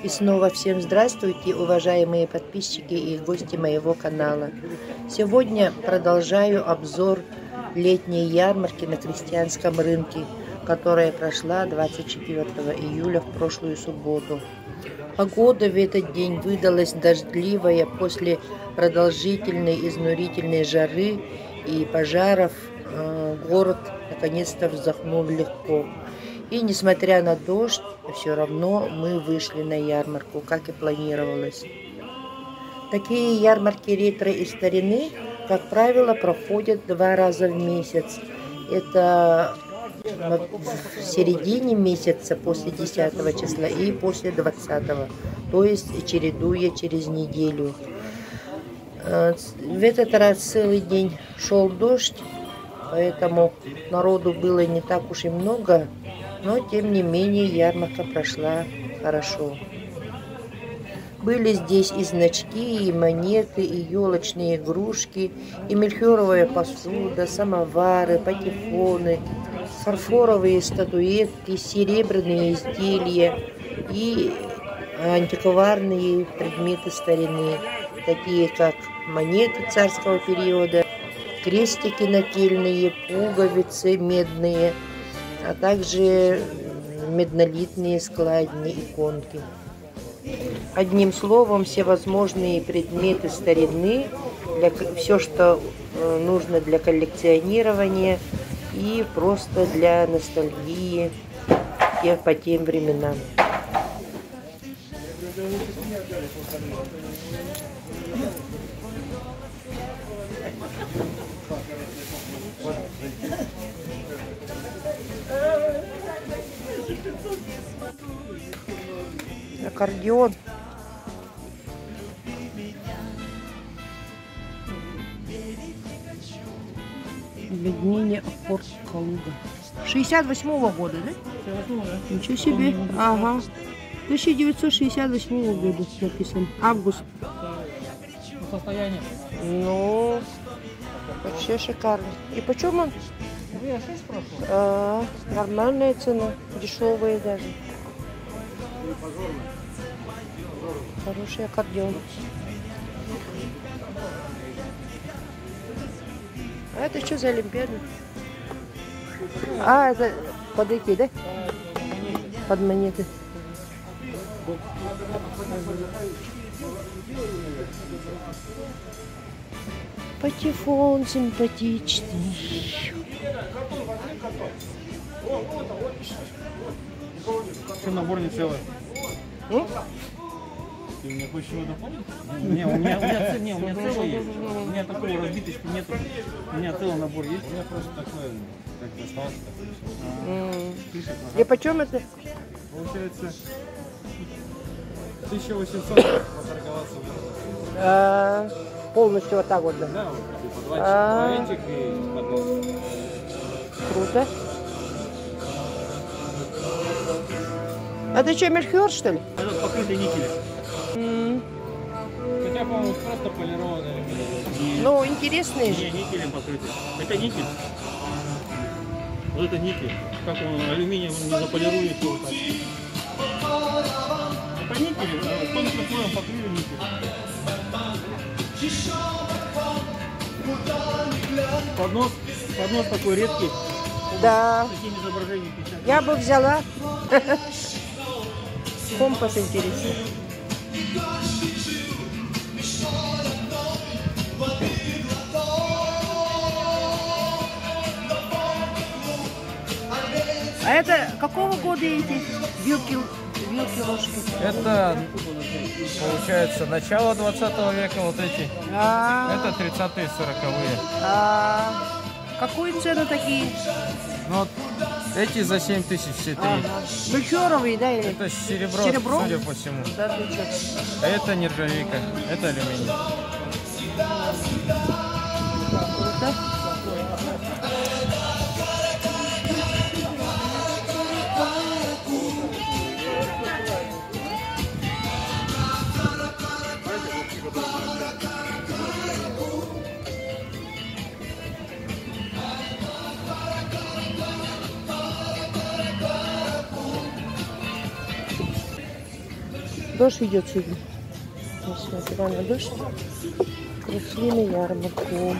И снова всем здравствуйте, уважаемые подписчики и гости моего канала. Сегодня продолжаю обзор летней ярмарки на крестьянском рынке, которая прошла 24 июля в прошлую субботу. Погода в этот день выдалась дождливая после продолжительной изнурительной жары и пожаров. Город наконец-то вздохнул легко. И несмотря на дождь, все равно мы вышли на ярмарку, как и планировалось. Такие ярмарки ретро и старины, как правило, проходят 2 раза в месяц. Это в середине месяца после 10 числа и после 20, то есть чередуя через неделю. В этот раз целый день шел дождь, поэтому народу было не так уж и много. Но, тем не менее, ярмарка прошла хорошо. Были здесь и значки, и монеты, и елочные игрушки, и мельхиоровая посуда, самовары, патефоны, фарфоровые статуэтки, серебряные изделия и антикварные предметы старины, такие как монеты царского периода, крестики нательные, пуговицы медные, а также меднолитные складни, иконки. Одним словом, всевозможные предметы старины, все, что нужно для коллекционирования и просто для ностальгии по тем временам. Аккордеон. Объединение Апорт Калуга. 68-го года, да? 68-го, да. Ничего себе. Ага. 1968 года написано. Август. Состояние. Ну, вообще шикарно. И почем он? 6 прошло. Нормальная цена. Дешевая даже. Хороший аккордеон. А это что за Олимпиада? А, это под эти, да? Под монеты. Патефон симпатичный. Что, набор не целый? Ты мне хочешь его дополнить? Не, у меня целый есть. У меня такого разбиточки нету. У меня целый набор есть. У меня просто такой, как остался. И почем это? Получается 1800 поторговаться. Полностью вот так вот, да? Да, вот, два этих и поднос. Круто. Это что, мельхиор, что ли? Этот покрытый никелем. Хотя, по-моему, просто полированный алюминий. Ну, интересный же. Не, никелем покрытый. Это никель. Вот это никель. Как он, алюминием не заполирует его так. Это никель, тонким слоем покрыли никель. Поднос такой редкий. Да. С такими изображениями печати. Я бы взяла. Компас интересный. А это какого года эти вилки, ложки? Это, получается, начало 20 века, вот эти. Это 30-е, 40-е. Какую цену такие? Ну, вот эти за 7000 все три. Мельхиоровые, да? Или? Это серебро, судя по всему. Да, А это нержавейка, это алюминий. Круто. Дождь идет сегодня. Несмотря на дождь, пришли на ярмарку.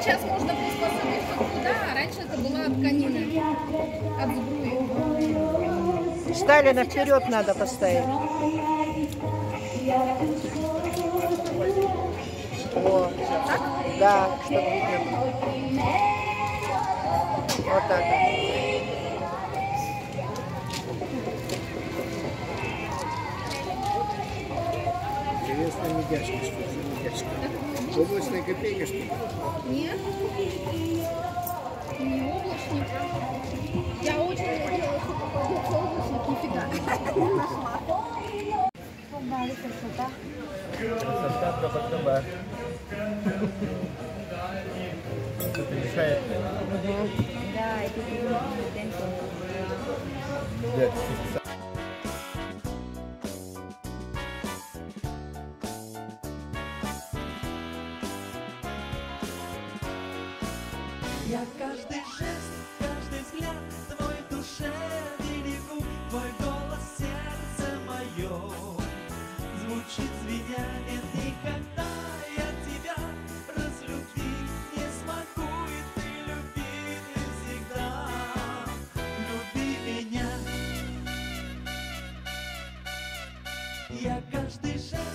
Сейчас можно приспособить вот туда, а раньше это была тканина от сбруи. Сталина вперед надо поставить. О, да, чтобы видно. Вот так. Интересная медяшка, что за медяшка? Облачная копейка, что ли? Нет, не облачник. Я очень надеялась, что попадется облачник, нифига. Красота Табакаба. Это мешает. Да, это Я каждый жест, каждый взгляд твой душе берегу, твой голос, сердце мое звучит звеня, нет никогда я тебя разлюбить не смогу, и ты люби всегда, люби меня. Я каждый жест